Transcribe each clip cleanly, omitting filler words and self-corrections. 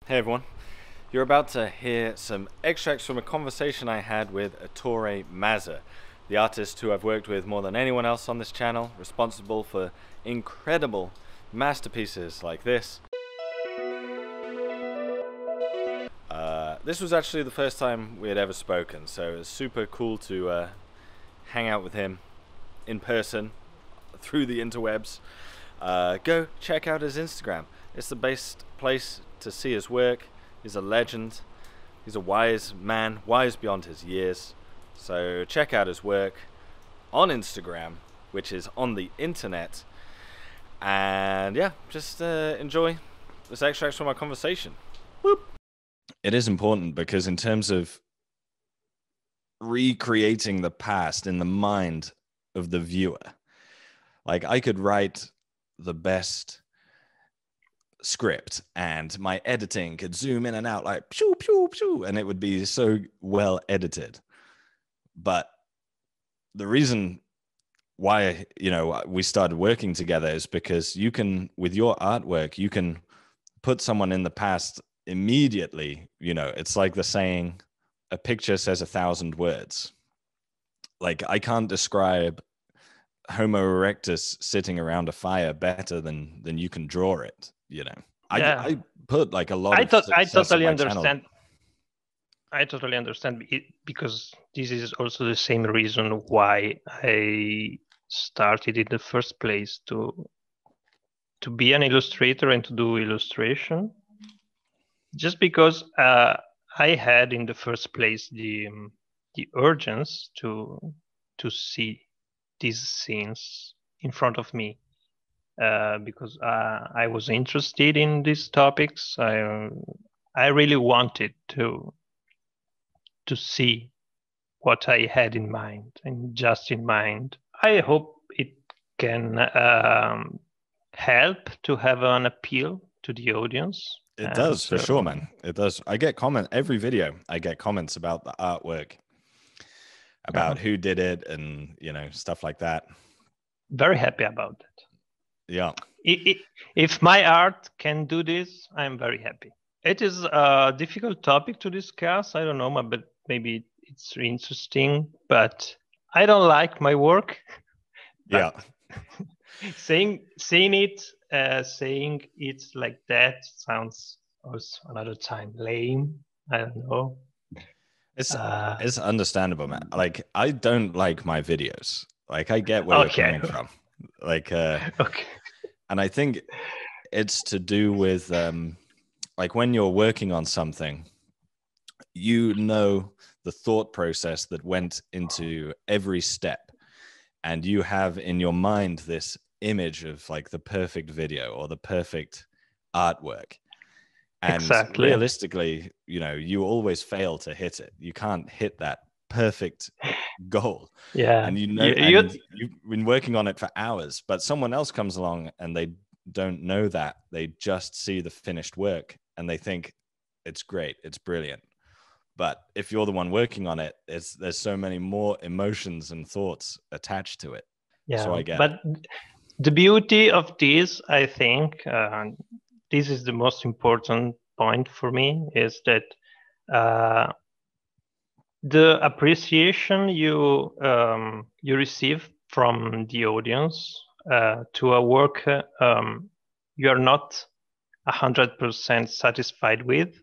Hey everyone, you're about to hear some extracts from a conversation I had with Ettore Mazza, the artist who I've worked with more than anyone else on this channel, responsible for incredible masterpieces like this. This was actually the first time we had ever spoken, so it was super cool to hang out with him in person through the interwebs. Go check out his Instagram. It's the best place to see his work. He's a legend. He's a wise man, wise beyond his years. So check out his work on Instagram, which is on the internet. And yeah, just enjoy this extract from our conversation. Whoop. It is important because in terms of recreating the past in the mind of the viewer, like I could write the best script and my editing could zoom in and out like pew pew pew and it would be so well edited, but the reason why we started working together is because you can, with your artwork, you can put someone in the past immediately. It's like the saying, a picture says 1,000 words. Like, I can't describe Homo erectus sitting around a fire better than you can draw it. Yeah. I put like a lot of I totally on my understand. channel. I totally understand it, because this is also the same reason why I started in the first place to be an illustrator and to do illustration. Just because I had in the first place the urgency to see these scenes in front of me. Because I was interested in these topics. I really wanted to see what I had in mind, and just in mind. I hope it can help to have an appeal to the audience. It does, for sure, man. It does. I get every video. I get comments about the artwork, about who did it, and stuff like that. Very happy about that. Yeah. If my art can do this, I'm very happy. It is a difficult topic to discuss. I don't know, but maybe it's interesting. But I don't like my work. Yeah. saying it like that sounds also another time lame. I don't know. It's understandable, man. Like, I don't like my videos. Like, I get where you're coming from. Like, okay. And I think it's to do with like when you're working on something, the thought process that went into every step, and you have in your mind this image of like the perfect video or the perfect artwork. And exactly. Realistically, you always fail to hit it. You can't hit that perfect goal. Yeah. And you've been working on it for hours, but someone else comes along and they don't know that. They just see the finished work and they think it's great, it's brilliant. But if you're the one working on it, there's so many more emotions and thoughts attached to it. Yeah. So I get it. The beauty of this, I think, this is the most important point for me, is that the appreciation you receive from the audience to a work you are not 100% satisfied with,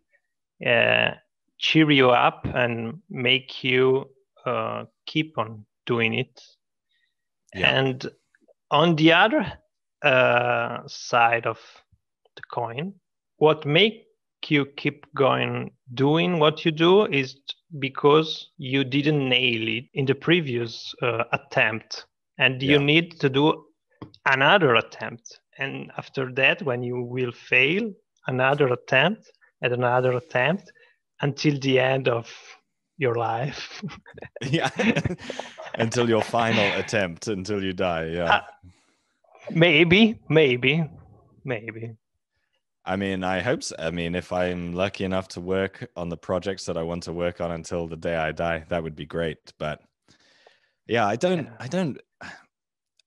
cheer you up and make you keep on doing it. Yeah. And on the other side of the coin, what make you keep going doing what you do is because you didn't nail it in the previous attempt, and you need to do another attempt. And after that, when you will fail, another attempt and another attempt until the end of your life. Yeah. Until your final attempt, until you die. Yeah. Maybe. I mean, I hope so. I mean, if I'm lucky enough to work on the projects that I want to work on until the day I die, that would be great. But yeah, I don't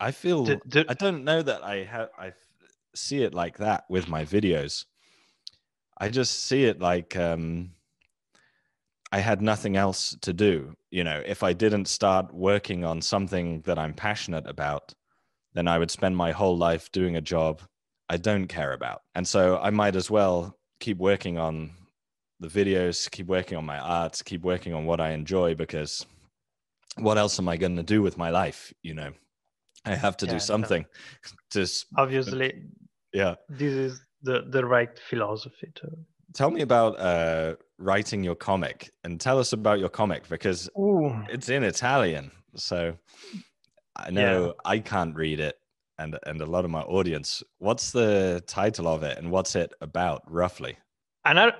know that I see it like that with my videos. I just see it like I had nothing else to do. You know, if I didn't start working on something that I'm passionate about, then I would spend my whole life doing a job I don't care about. And so I might as well keep working on the videos, keep working on my art, keep working on what I enjoy, because what else am I going to do with my life? You know, I have to do Yeah, something. Just obviously, yeah. this is the right philosophy to. Tell me about writing your comic, and tell us about your comic, because Ooh, it's in Italian. So I yeah. know I can't read it, and a lot of my audience. What's the title of it, and what's it about roughly? Another,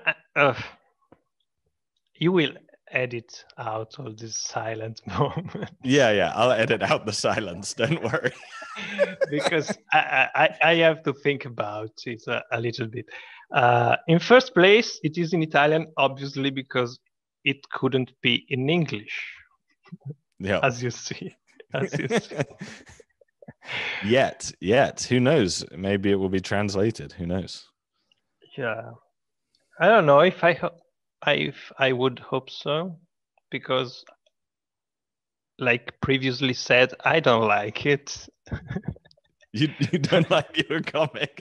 you will edit out all this silent moment. Yeah, I'll edit out the silence. Don't worry. Because I have to think about it a little bit. In first place, it is in Italian, obviously, because it couldn't be in English, Yeah. as you see. As you see. Yet. Who knows? Maybe it will be translated. Who knows? Yeah, I don't know if I would hope so, because, like previously said, I don't like it. You don't like your comic.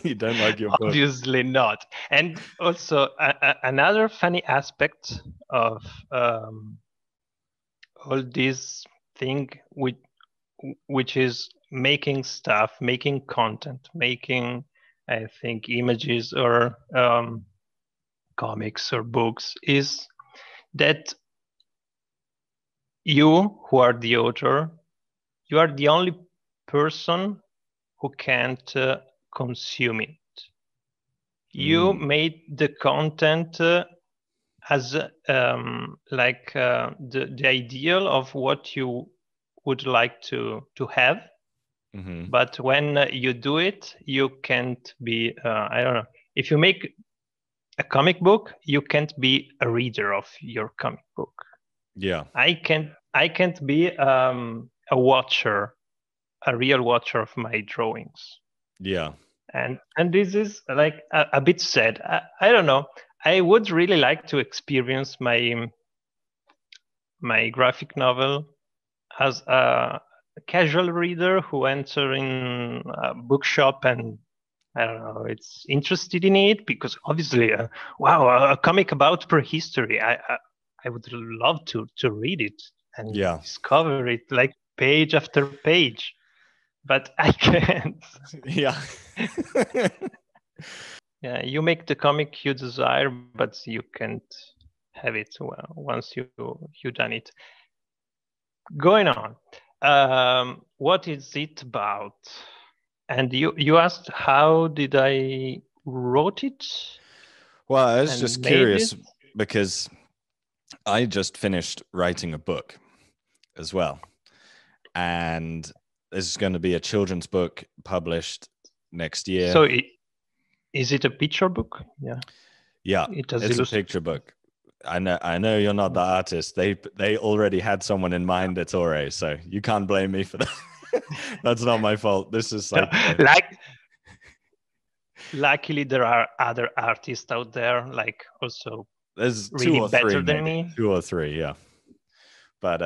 You don't like your book. Obviously not. And also another funny aspect of all this thing, which is making stuff, making content, making, I think, images or comics or books, is that you, who are the author, you are the only person who can't consume it. You made the content as the ideal of what you would like to have. Mm-hmm. But when you do it, you can't be, I don't know, if you make a comic book, you can't be a reader of your comic book. Yeah. I can't be a watcher, a real watcher of my drawings. Yeah. And this is like a bit sad. I don't know. I would really like to experience my graphic novel as a casual reader who enter in a bookshop and, I don't know, it's interested in it because obviously, wow, a comic about prehistory. I would love to read it and Yeah. discover it like page after page, but I can't. Yeah. Yeah, you make the comic you desire, but you can't have it once you done it. Going on, what is it about? And you asked how did I wrote it Well, I was and just made it? curious because I just finished writing a book as well. And this is going to be a children's book published next year. So is it a picture book? Yeah. Yeah, It has it's a picture book. I know you're not the artist. They already had someone in mind, Ettore, so you can't blame me for that. That's not my fault. This is like luckily there are other artists out there, like also there's really two or three, better than maybe me. 2 or 3, yeah. But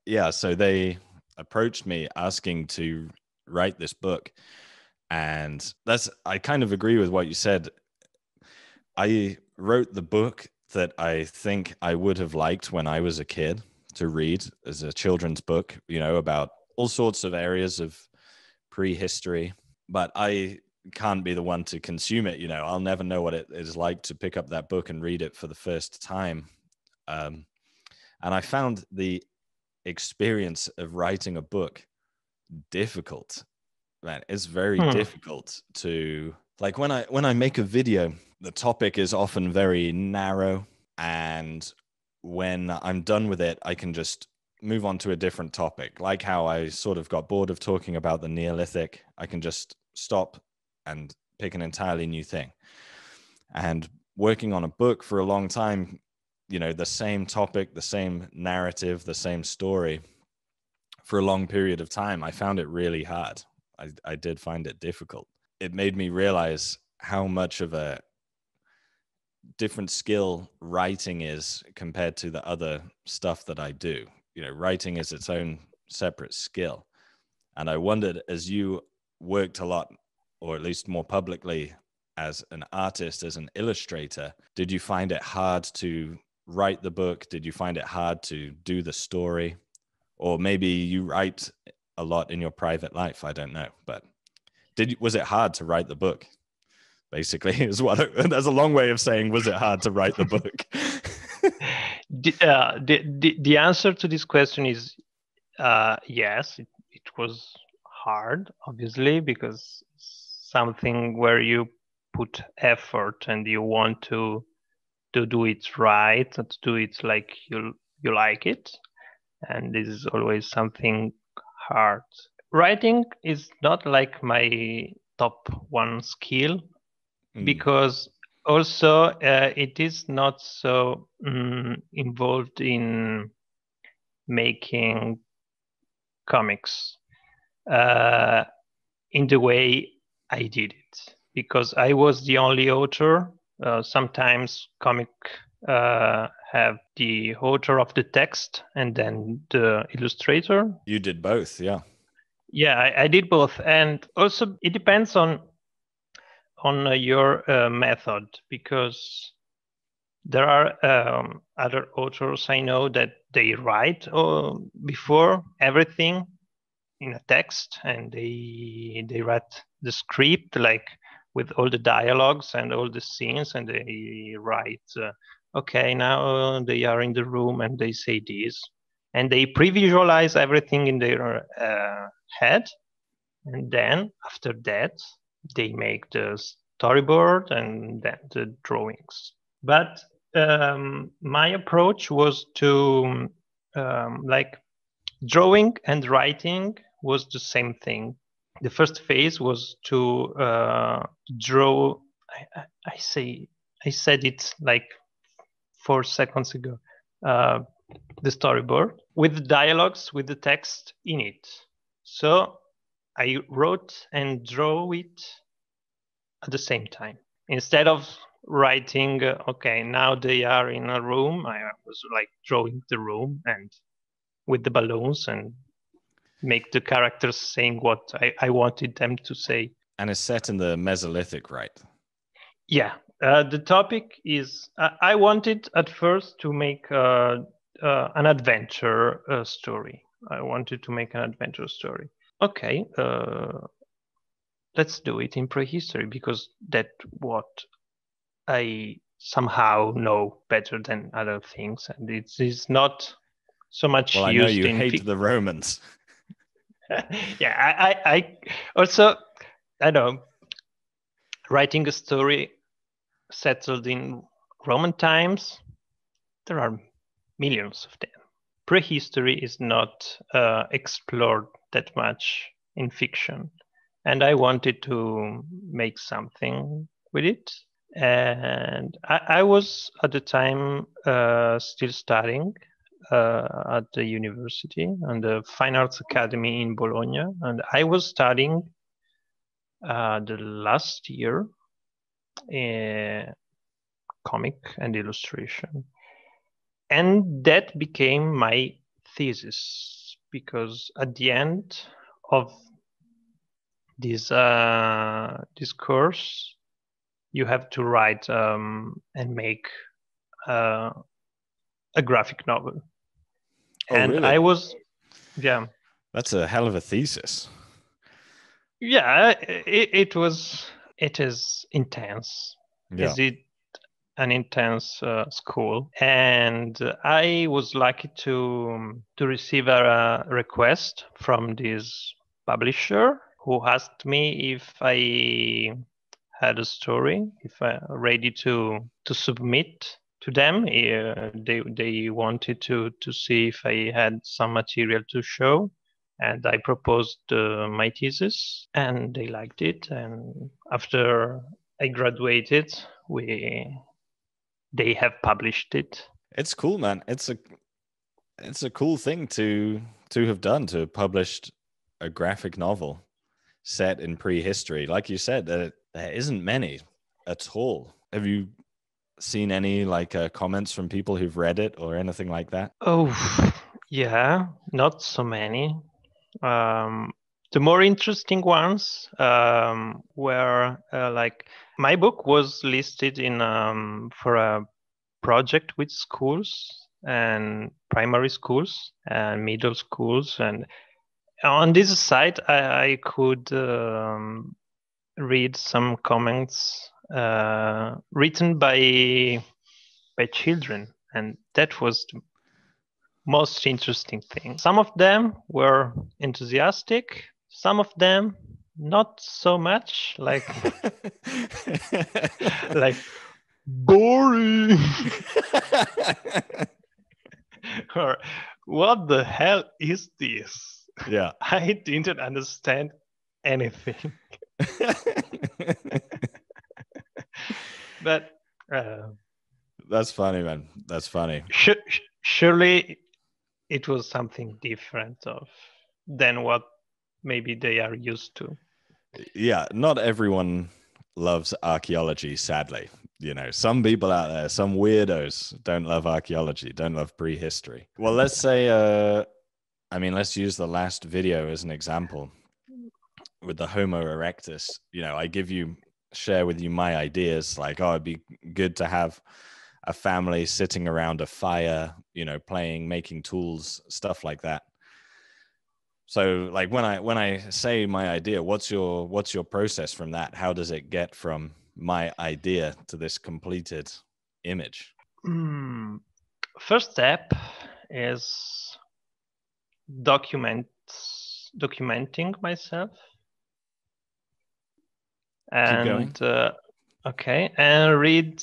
yeah, so they approached me asking to write this book, and I kind of agree with what you said. I wrote the book that I think I would have liked when I was a kid to read as a children's book, you know, about all sorts of areas of prehistory, but I can't be the one to consume it. You know, I'll never know what it is like to pick up that book and read it for the first time. And I found the experience of writing a book difficult. Man, it's very difficult to, like, when I make a video, the topic is often very narrow, and when I'm done with it, I can just move on to a different topic. Like how I sort of got bored of talking about the Neolithic, I can just stop and pick an entirely new thing. And working on a book for a long time, you know, the same topic, the same narrative, the same story for a long period of time, I found it really hard. I did find it difficult. It made me realize how much of a different skill writing is compared to the other stuff that I do. You know, writing is its own separate skill. And I wondered, as you worked a lot, or at least more publicly, as an artist, as an illustrator, did you find it hard to write the book? Did you find it hard to do the story? Or maybe you write a lot in your private life. I don't know. But was it hard to write the book? Basically, is that's a long way of saying, was it hard to write the book? The answer to this question is yes, it was hard, obviously, because something where you put effort and you want to do it right, to do it like you like it, and this is always something hard. Writing is not like my top one skill, because also it is not so involved in making comics in the way I did it, because I was the only author. Sometimes comic have the author of the text and then the illustrator. You did both, yeah. Yeah, I did both, and also it depends on your method, because there are other authors I know that they write before everything in a text, and they write the script like with all the dialogues and all the scenes, and they write okay, now they are in the room and they say this, and they pre-visualize everything in their head, and then after that they make the storyboard and then the drawings. But my approach was to like drawing and writing was the same thing. The first phase was to draw. I said it like 4 seconds ago. The storyboard with the dialogues, with the text in it. So I wrote and drew it at the same time. Instead of writing, okay, now they are in a room, I was like drawing the room and with the balloons and make the characters saying what I wanted them to say. And it's set in the Mesolithic, right? Yeah. The topic is, I wanted at first to make an adventure story. I wanted to make an adventure story. Okay, let's do it in prehistory, because that's what I somehow know better than other things, and it is not so much well, used. I know you hate the Romans. Yeah, I also, I know, writing a story settled in Roman times, there are millions of them. Prehistory is not explored that much in fiction, and I wanted to make something with it. And I was at the time still studying at the university and the Fine Arts Academy in Bologna, and I was studying the last year comic and illustration, and that became my thesis, because at the end of this course you have to write and make a graphic novel. Oh, and really? I was, yeah, that's a hell of a thesis. Yeah, it is intense. Yeah. Is it an intense school? And I was lucky to receive a request from this publisher, who asked me if I had a story, if I ready to submit to them. They wanted to see if I had some material to show, and I proposed my thesis, and they liked it. And after I graduated, they have published it. It's cool, man. It's a cool thing to have done, to have published a graphic novel set in prehistory. Like you said, there isn't many. at all. Have you seen any like comments from people who've read it or anything like that? Oh, yeah, not so many. The more interesting ones were like my book was listed in for a project with schools and primary schools and middle schools, and on this site I could read some comments written by children, and that was the most interesting thing. Some of them were enthusiastic, some of them not so much, like boring or what the hell is this? Yeah. I didn't understand anything. But That's funny, man. That's funny. surely it was something different than what maybe they are used to. Yeah, not everyone loves archaeology, sadly. You know, some people out there, some weirdos don't love archaeology, don't love prehistory. Well, let's say, let's use the last video as an example with the Homo erectus. You know, share with you my ideas, like, oh, it'd be good to have a family sitting around a fire, you know, playing, making tools, stuff like that. So like when I say my idea, what's your process from that? How does it get from my idea to this completed image? First step is documenting myself, Keep going. and okay, and read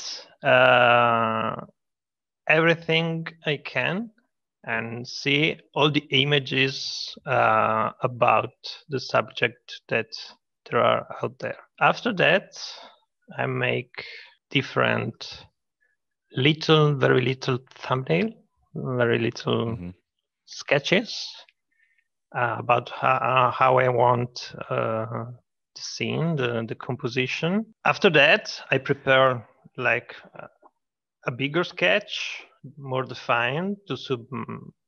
everything I can and see all the images about the subject that there are out there. After that, I make different very little thumbnail, very little sketches about how I want the scene, the composition. After that, I prepare like a bigger sketch, more defined, to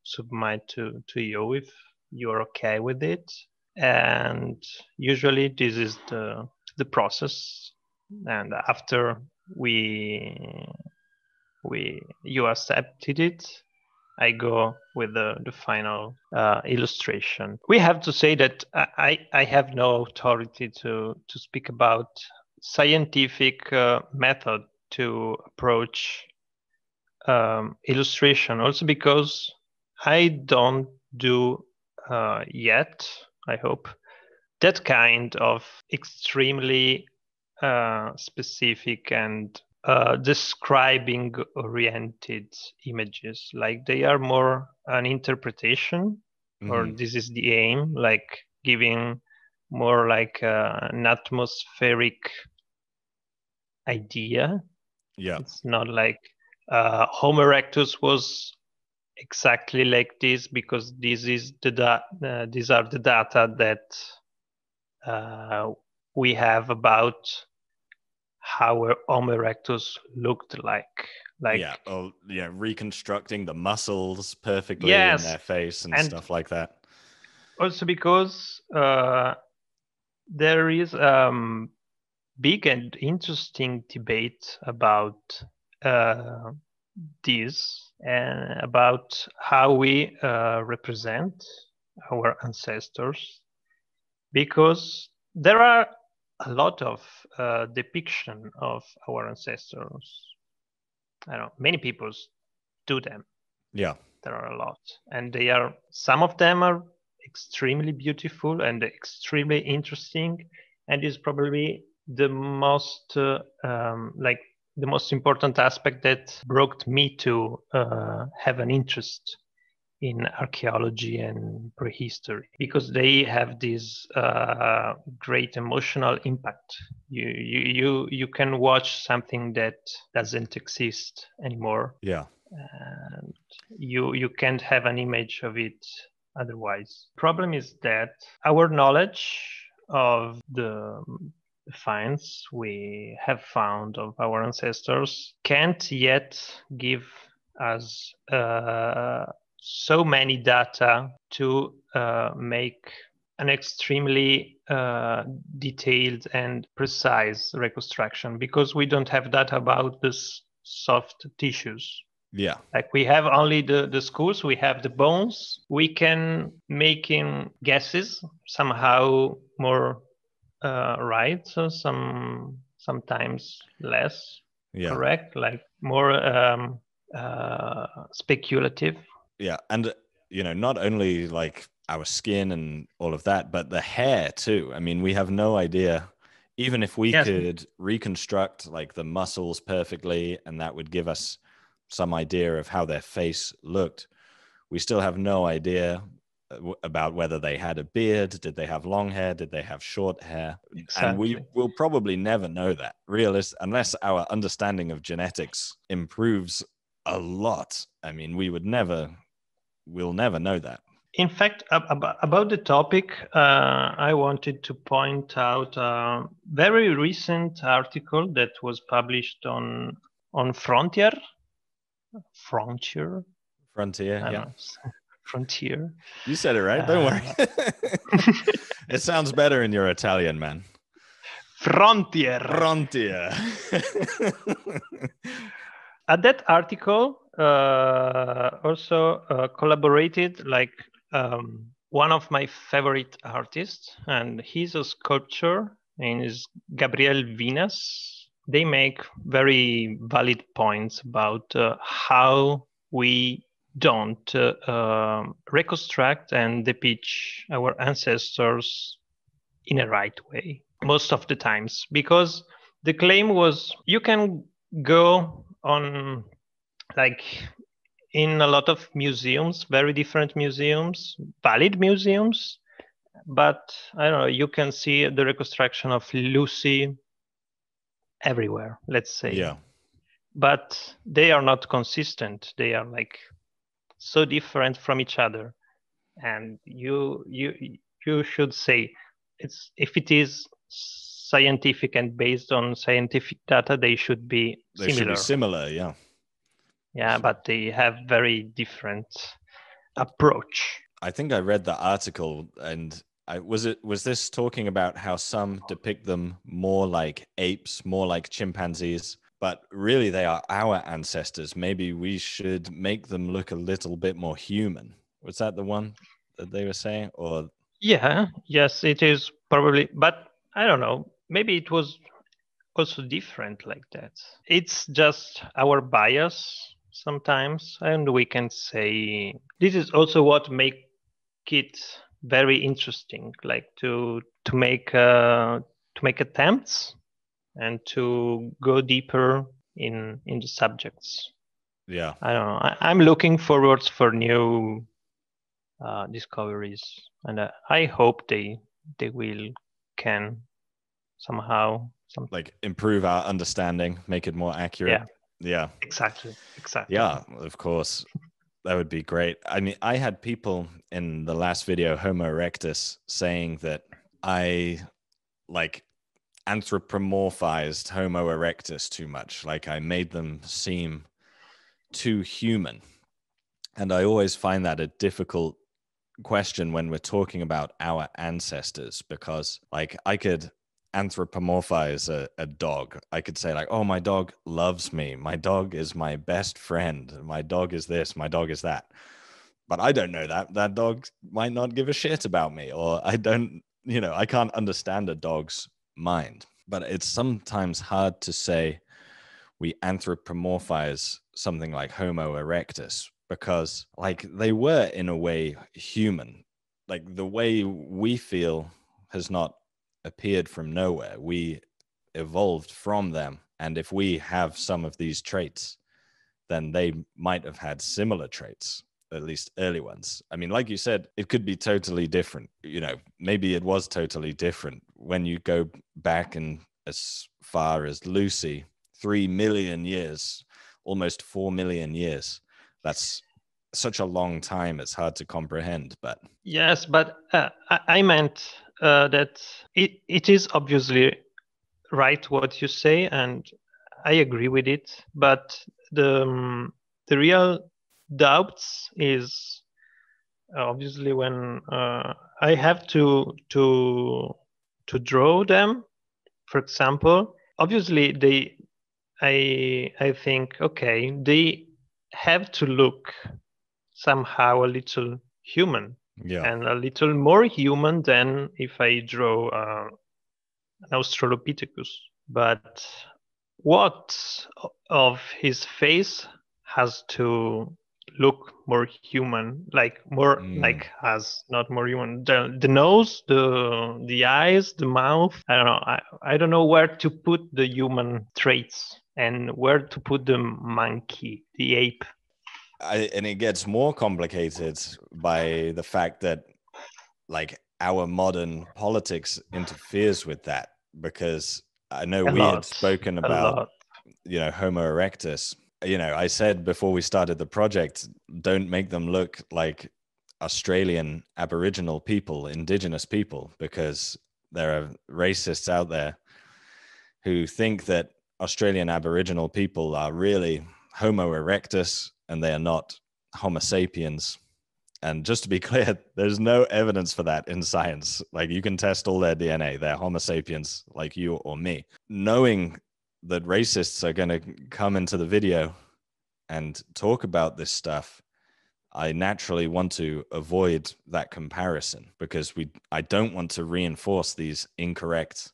submit to you if you're okay with it. And usually this is the process. And after you accepted it, I go with the final illustration. We have to say that I have no authority to speak about scientific method to approach illustration, also because I don't do yet, I hope, that kind of extremely specific and describing oriented images. Like they are more an interpretation, or this is the aim, like giving more like an atmospheric idea. Yeah, it's not like Homo erectus was exactly like this, because this is these are the data that we have about how Homo erectus looked like. reconstructing the muscles perfectly in Yes, their face and stuff like that. Also because there is big and interesting debate about this, and about how we represent our ancestors, because there are a lot of depiction of our ancestors. I don't know, many people do them. Yeah, there are a lot, and some of them are extremely beautiful and extremely interesting, and is probably the most the most important aspect that brought me to have an interest in archaeology and prehistory, because they have this great emotional impact. You can watch something that doesn't exist anymore. Yeah. And you can't have an image of it otherwise. Problem is that our knowledge of the finds we have found of our ancestors can't yet give us so many data to make an extremely detailed and precise reconstruction, because we don't have data about this soft tissues. Yeah. Like we have only the skulls, we have the bones. We can make in guesses somehow more right, so sometimes less correct, like more speculative. Yeah, and not only like our skin and all of that, but the hair too. I mean, we have no idea. Even if we Yes. could reconstruct like the muscles perfectly, and that would give us some idea of how their face looked, we still have no idea about whether they had a beard, did they have long hair, did they have short hair. Exactly. And we will probably never know that, unless our understanding of genetics improves a lot. I mean, we'll never know that. In fact, about the topic, I wanted to point out a very recent article that was published on Frontier. Frontier, yeah. Frontier. You said it right. Don't worry. It sounds better in your Italian, man. Frontier. At that article, also collaborated one of my favorite artists, and he's a sculptor, and is Gabriel Vinas. They make very valid points about how we don't reconstruct and depict our ancestors in a right way most of the times, because the claim was you can go on like in a lot of museums, very different museums, valid museums, but I don't know, you can see the reconstruction of Lucy everywhere, let's say. Yeah. But they are not consistent. They are like so different from each other. And you should say if it is scientific and based on scientific data, they should be similar. They should be similar, yeah. Yeah, but they have very different approach. I think I read the article, and was this talking about how some depict them more like apes, more like chimpanzees, but really they are our ancestors. Maybe we should make them look a little bit more human. Was that the one that they were saying? Or yes, it is probably, but I don't know. Maybe it was also different like that. It's just our bias sometimes, and we can say this is also what make it very interesting, like to make attempts and to go deeper in the subjects. Yeah, I don't know. I'm looking forward for new discoveries, and I hope they can somehow like improve our understanding, make it more accurate. Yeah, exactly. Yeah, of course. That would be great. I mean, I had people in the last video, Homo erectus, saying that I like anthropomorphized Homo erectus too much. Like I made them seem too human. And I always find that a difficult question when we're talking about our ancestors, because like I could anthropomorphize a dog. I could say like, oh, my dog loves me. My dog is my best friend. My dog is this, my dog is that. But I don't know that dog might not give a shit about me, or I can't understand a dog's mind. But it's sometimes hard to say we anthropomorphize something like Homo erectus, because like they were in a way human. Like the way we feel has not appeared from nowhere. We evolved from them. And if we have some of these traits, then they might have had similar traits, at least early ones. I mean, like you said, it could be totally different. Maybe it was totally different when you go back and as far as Lucy, 3 million years, almost 4 million years. That's such a long time. It's hard to comprehend. But yes, but I meant that it is obviously right what you say, and I agree with it. But the real doubts is obviously when I have to draw them. For example, obviously I think okay, they have to look somehow a little human Yeah. and a little more human than if I draw an Australopithecus. But what of his face has to look more human, like more Mm. like us, not more human. The nose, the eyes, the mouth. I don't know. I don't know where to put the human traits and where to put the monkey, the ape. And it gets more complicated by the fact that like our modern politics interferes with that, because I know A we had lot, spoken a about, lot. Homo erectus. I said before we started the project, don't make them look like Australian Aboriginal people, indigenous people, because there are racists out there who think that Australian Aboriginal people are really Homo erectus and they are not Homo sapiens. And just to be clear, there's no evidence for that in science. Like, you can test all their DNA. They're Homo sapiens like you or me. Knowing that racists are going to come into the video and talk about this stuff, I naturally want to avoid that comparison, because I don't want to reinforce these incorrect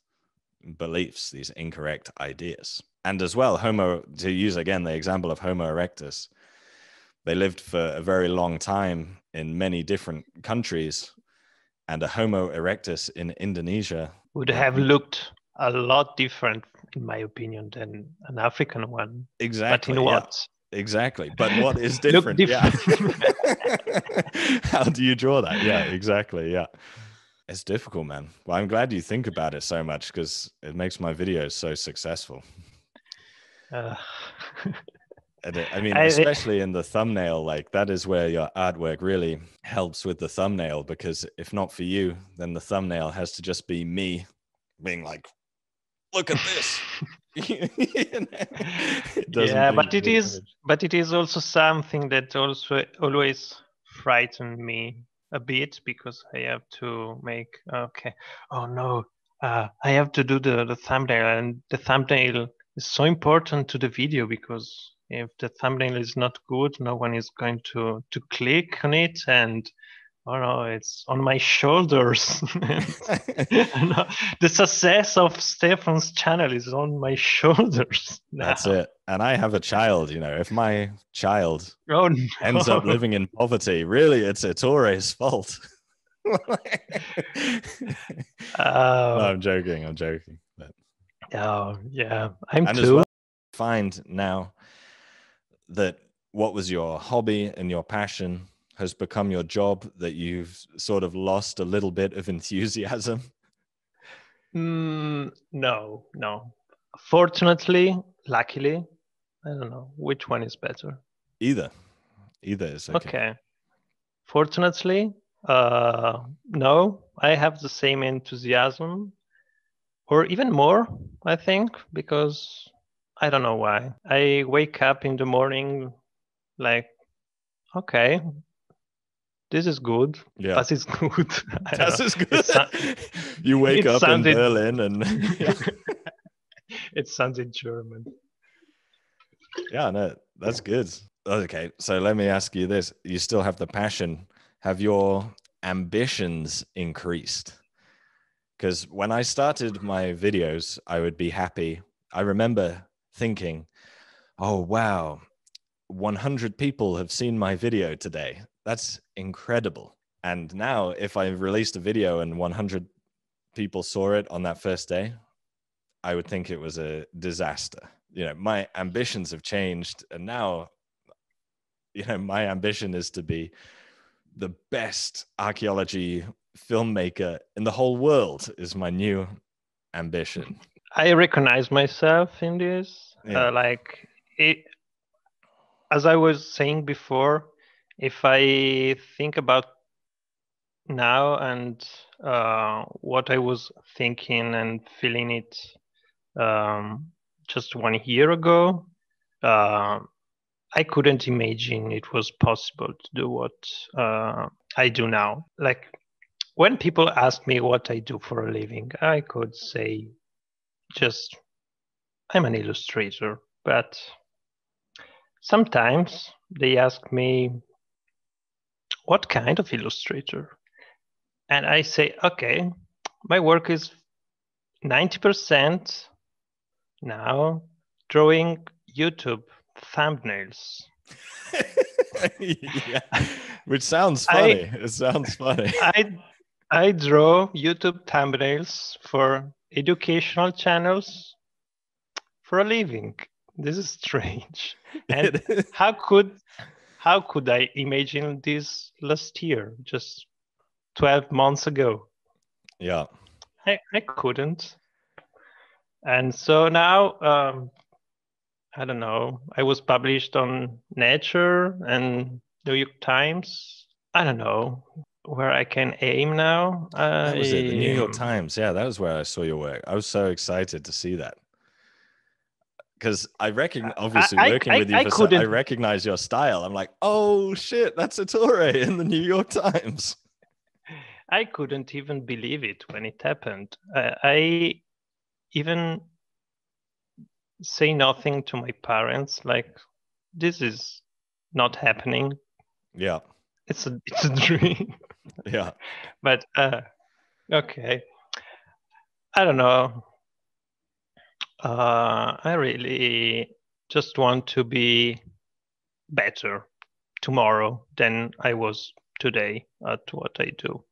beliefs, these incorrect ideas. And as well, to use again the example of Homo erectus, they lived for a very long time in many different countries, and a Homo erectus in Indonesia Would have looked a lot different, in my opinion, than an African one. But in exactly, yeah, what? exactly. But what is Look different? Yeah. different. How do you draw that? Yeah, exactly. Yeah. It's difficult, man. Well, I'm glad you think about it so much, because it makes my videos so successful. Uh, And I mean, I, especially in the thumbnail, like that is where your artwork really helps with the thumbnail, because if not for you, then the thumbnail has to just be me being like, look at this. It doesn't yeah, leave a good image. but it is also something that also always frightened me a bit, because I have to make okay. Oh no, I have to do the thumbnail, and the thumbnail is so important to the video, because if the thumbnail is not good, no one is going to click on it, and oh no, it's on my shoulders. No, the success of Stefan's channel is on my shoulders That's now. it. And I have a child, if my child Oh ends up no. living in poverty, really it's Ettore's fault. No, Oh, I'm joking. I'm joking. But, oh yeah, I'm and as too. well, find now that what was your hobby and your passion has become your job, that you've sort of lost a little bit of enthusiasm? No, no. Fortunately, luckily, I don't know which one is better. Either is okay. Okay. Fortunately, no, I have the same enthusiasm, or even more, I think, because I don't know why. I wake up in the morning like, okay, this is good. Yeah, That is good. I don't that's know. as good. You wake It up in sounded Berlin and yeah. it sounded German. Yeah, no, that's good. Okay, so let me ask you this: you still have the passion? Have your ambitions increased? Because when I started my videos, I would be happy. I remember thinking, oh, wow, 100 people have seen my video today. That's incredible. And now, if I released a video and 100 people saw it on that first day, I would think it was a disaster. My ambitions have changed. And now, my ambition is to be the best archaeology filmmaker in the whole world, is my new ambition. I recognize myself in this. Yeah. Like it, as I was saying before, if I think about now and what I was thinking and feeling it just 1 year ago, I couldn't imagine it was possible to do what I do now. Like when people ask me what I do for a living, I could say just I'm an illustrator. But sometimes they ask me, what kind of illustrator? And I say, okay, my work is 90% now drawing YouTube thumbnails. Yeah, which sounds I funny. It sounds funny. I draw YouTube thumbnails for educational channels for a living. This is strange. And It is. how could I imagine this last year, just 12 months ago? Yeah. I couldn't. And so now I don't know. I was published on Nature and New York Times. I don't know where I can aim now. That was it. The New York Times. Yeah, that was where I saw your work. I was so excited to see that. Because I recognize, obviously, working with you I for so, I couldn't. recognize your style. I'm like, oh shit, that's Ettore in the New York Times. I couldn't even believe it when it happened. I even say nothing to my parents. Like this is not happening. Yeah. It's a dream. Yeah. But okay. I don't know. I really just want to be better tomorrow than I was today at what I do.